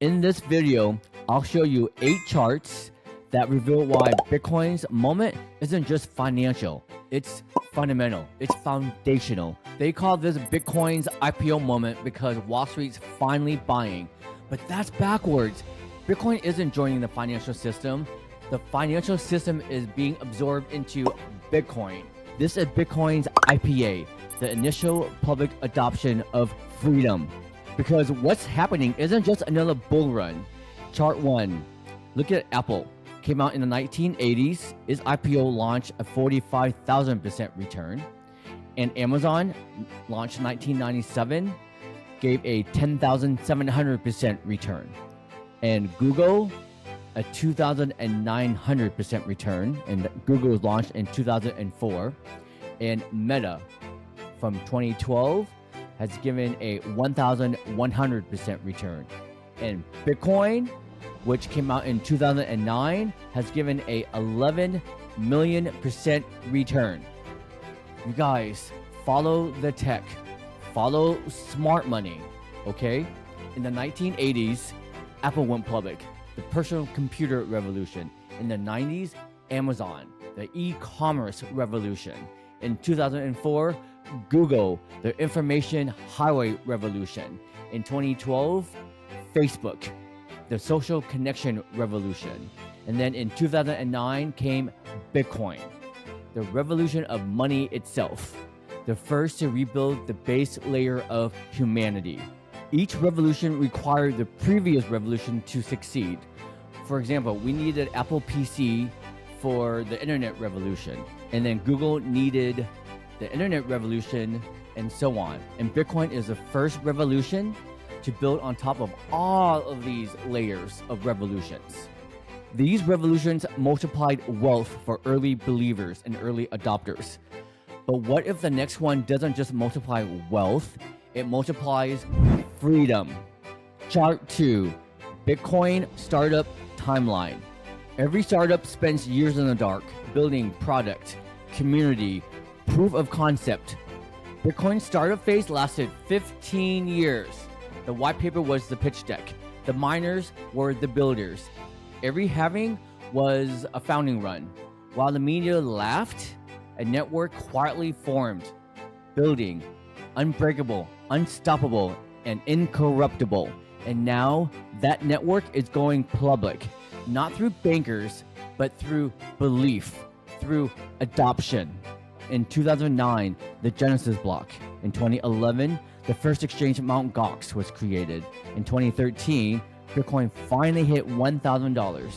In this video, I'll show you 8 charts that reveal why Bitcoin's moment isn't just financial, it's fundamental, it's foundational. They call this Bitcoin's IPO moment because Wall Street's finally buying. But that's backwards. Bitcoin isn't joining the financial system. The financial system is being absorbed into Bitcoin. This is Bitcoin's IPA, the initial public adoption of freedom. Because what's happening isn't just another bull run. Chart 1. Look at Apple. Came out in the 1980s. Its IPO launched a 45,000% return. And Amazon launched in 1997, gave a 10,700% return. And Google, a 2,900% return. And Google was launched in 2004. And Meta, from 2012, has given a 1,100% return. And Bitcoin, which came out in 2009, has given a 11 million% return. You guys, follow the tech, follow smart money, okay? In the 1980s, Apple went public, the personal computer revolution. In the 90s, Amazon, the e-commerce revolution. In 2004, Google, the information highway revolution. In 2012, Facebook, the social connection revolution. And then in 2009 came Bitcoin, the revolution of money itself, the first to rebuild the base layer of humanity. Each revolution required the previous revolution to succeed. For example, we needed Apple PC for the internet revolution, and then Google needed the internet revolution, and so on. And Bitcoin is the first revolution to build on top of all of these layers of revolutions. These revolutions multiplied wealth for early believers and early adopters. But what if the next one doesn't just multiply wealth, it multiplies freedom? Chart 2, Bitcoin startup timeline. Every startup spends years in the dark building product, community, proof of concept. Bitcoin's startup phase lasted 15 years. The white paper was the pitch deck. The miners were the builders. Every halving was a founding run. While the media laughed, a network quietly formed, building, unbreakable, unstoppable, and incorruptible. And now that network is going public, not through bankers, but through belief, through adoption. In 2009, the Genesis block. In 2011, the first exchange Mt. Gox was created. In 2013, Bitcoin finally hit $1,000.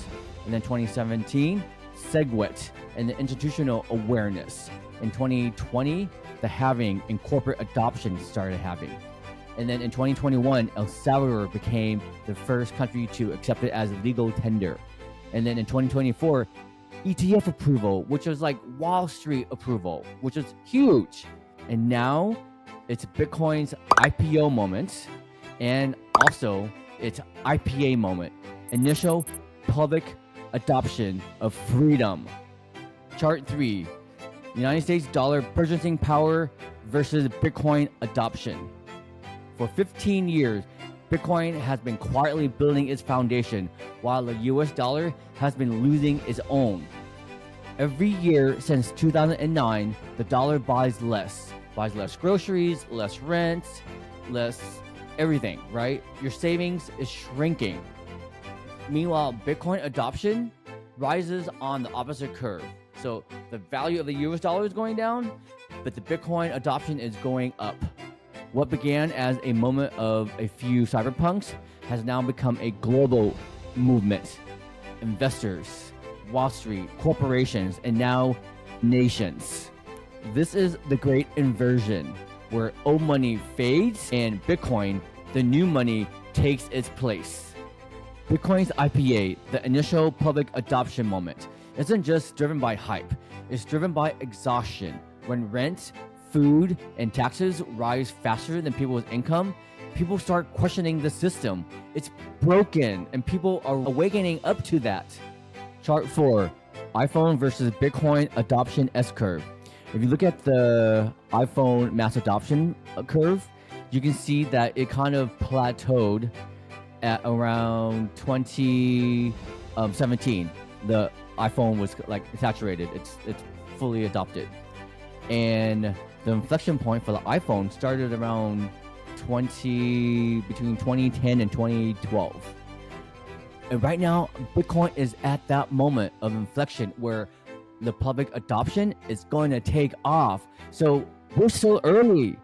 And then 2017, SegWit and the institutional awareness. In 2020, the halving and corporate adoption started having. And then in 2021, El Salvador became the first country to accept it as legal tender. And then in 2024, ETF approval, which was like Wall Street approval, which is huge. And now it's Bitcoin's IPO moment, and also its IPA moment, initial public adoption of freedom. Chart 3, United States dollar purchasing power versus Bitcoin adoption. For 15 years, Bitcoin has been quietly building its foundation, while the US dollar has been losing its own. Every year since 2009, the dollar buys less groceries, less rent, less everything, right? Your savings is shrinking. Meanwhile, Bitcoin adoption rises on the opposite curve. So the value of the US dollar is going down, but the Bitcoin adoption is going up. What began as a moment of a few cyberpunks has now become a global movement. Investors, Wall Street, corporations, and now nations. This is the Great Inversion, where old money fades and Bitcoin, the new money, takes its place. Bitcoin's IPA, the initial public adoption moment, isn't just driven by hype, it's driven by exhaustion. When rent, food, and taxes rise faster than people's income, people start questioning the system. It's broken, and people are awakening up to that. Chart 4, iPhone versus Bitcoin adoption S-curve. If you look at the iPhone mass adoption curve, you can see that it kind of plateaued at around 2017. The iPhone was like saturated. It's fully adopted, and the inflection point for the iPhone started around between 2010 and 2012. And right now, Bitcoin is at that moment of inflection where the public adoption is going to take off. So we're still early.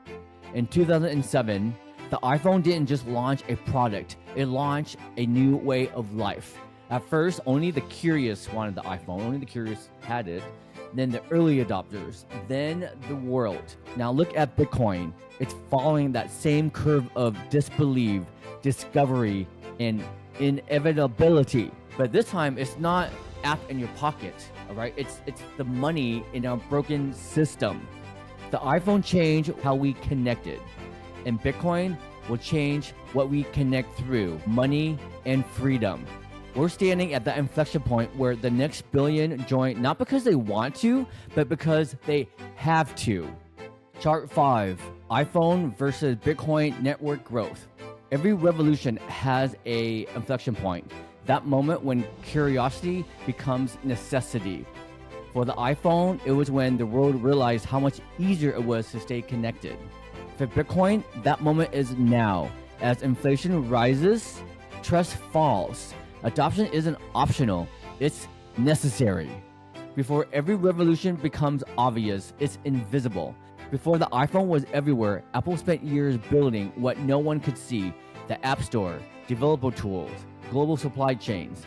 In 2007, the iPhone didn't just launch a product, it launched a new way of life. At first, only the curious wanted the iPhone, only the curious had it. Then the early adopters, then the world. Now look at Bitcoin. It's following that same curve of disbelief, discovery, and inevitability. But this time, it's not app in your pocket, all right? It's the money in our broken system. The iPhone changed how we connected, and Bitcoin will change what we connect through money and freedom. We're standing at the inflection point where the next billion join not because they want to, but because they have to. Chart 5, iPhone versus Bitcoin network growth. Every revolution has a inflection point, that moment when curiosity becomes necessity. For the iPhone, it was when the world realized how much easier it was to stay connected. For Bitcoin, that moment is now. As inflation rises, trust falls. Adoption isn't optional, it's necessary. Before every revolution becomes obvious, it's invisible. Before the iPhone was everywhere, Apple spent years building what no one could see: the App Store, developer tools, global supply chains.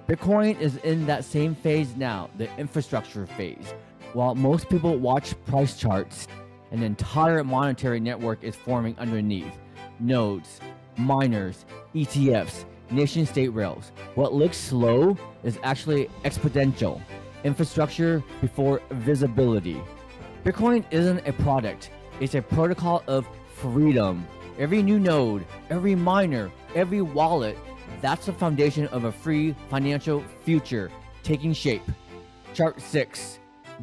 Bitcoin is in that same phase now, the infrastructure phase. While most people watch price charts, an entire monetary network is forming underneath. Nodes, miners, ETFs, nation-state rails. What looks slow is actually exponential. Infrastructure before visibility. Bitcoin isn't a product, it's a protocol of freedom. Every new node, every miner, every wallet, that's the foundation of a free financial future taking shape. Chart 6,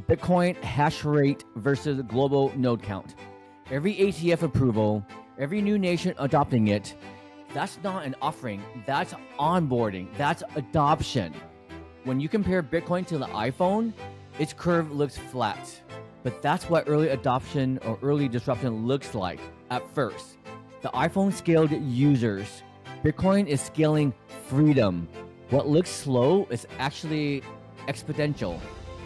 Bitcoin hash rate versus global node count. Every ATF approval, every new nation adopting it, that's not an offering, that's onboarding, that's adoption. When you compare Bitcoin to the iPhone, its curve looks flat. But that's what early adoption or early disruption looks like at first. The iPhone scaled users. Bitcoin is scaling freedom. What looks slow is actually exponential.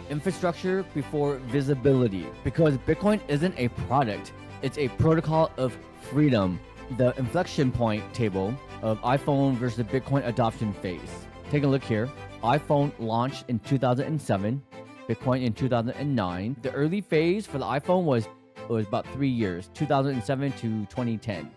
Infrastructure before visibility. Because Bitcoin isn't a product, it's a protocol of freedom. The inflection point table of iPhone versus Bitcoin adoption phase. Take a look here. iPhone launched in 2007, Bitcoin in 2009. The early phase for the iPhone was about 3 years, 2007 to 2010.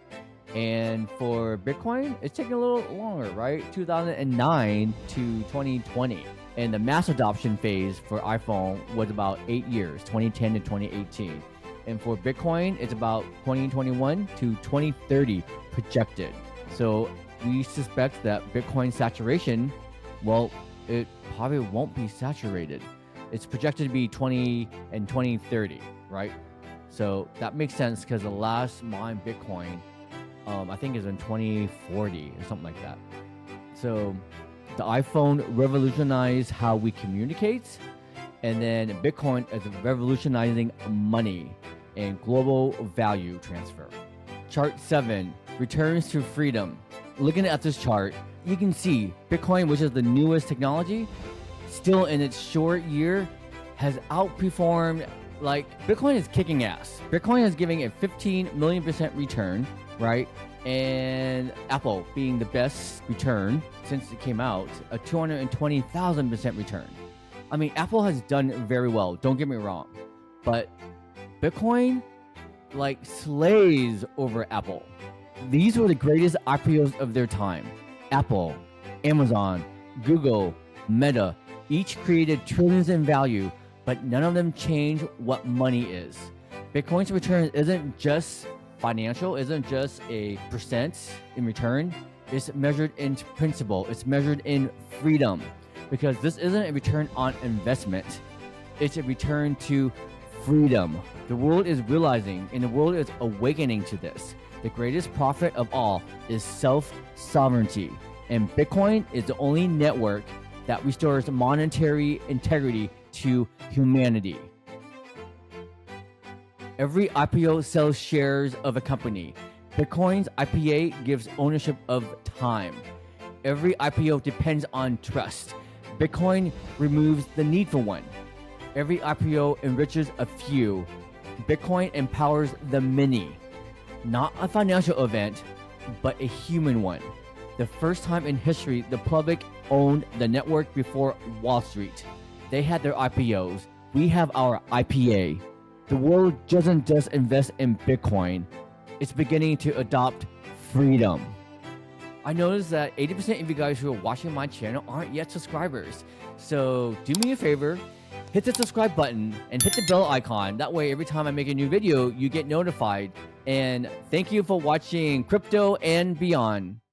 And for Bitcoin, it's taking a little longer, right? 2009 to 2020. And the mass adoption phase for iPhone was about 8 years, 2010 to 2018. And for Bitcoin, it's about 2021 to 2030 projected. So we suspect that Bitcoin saturation, well, it probably won't be saturated. It's projected to be 2030, right? So that makes sense because the last mined Bitcoin, I think is in 2040 or something like that. So the iPhone revolutionized how we communicate, and then Bitcoin is revolutionizing money and global value transfer. Chart 7, returns to freedom. Looking at this chart, you can see Bitcoin, which is the newest technology, still in its short year, has outperformed. Like, Bitcoin is kicking ass. Bitcoin is giving a 15 million% return, right? And Apple being the best return since it came out, a 220,000% return. I mean, Apple has done very well, don't get me wrong, but Bitcoin like slays over Apple. These were the greatest IPOs of their time. Apple, Amazon, Google, Meta, each created trillions in value, but none of them changed what money is. Bitcoin's return isn't just financial, isn't just a percent in return. It's measured in principle. It's measured in freedom, because this isn't a return on investment. It's a return to freedom. The world is realizing, and the world is awakening to this. The greatest profit of all is self-sovereignty, and Bitcoin is the only network that restores monetary integrity to humanity. Every IPO sells shares of a company. Bitcoin's IPA gives ownership of time. Every IPO depends on trust. Bitcoin removes the need for one. Every IPO enriches a few. Bitcoin empowers the many. Not a financial event, but a human one. The first time in history the public owned the network before Wall Street. They had their IPOs. We have our IPA. The world doesn't just invest in Bitcoin. It's beginning to adopt freedom. I noticed that 80% of you guys who are watching my channel aren't yet subscribers. So do me a favor, hit the subscribe button and hit the bell icon. That way, every time I make a new video, you get notified. And thank you for watching Crypto and Beyond.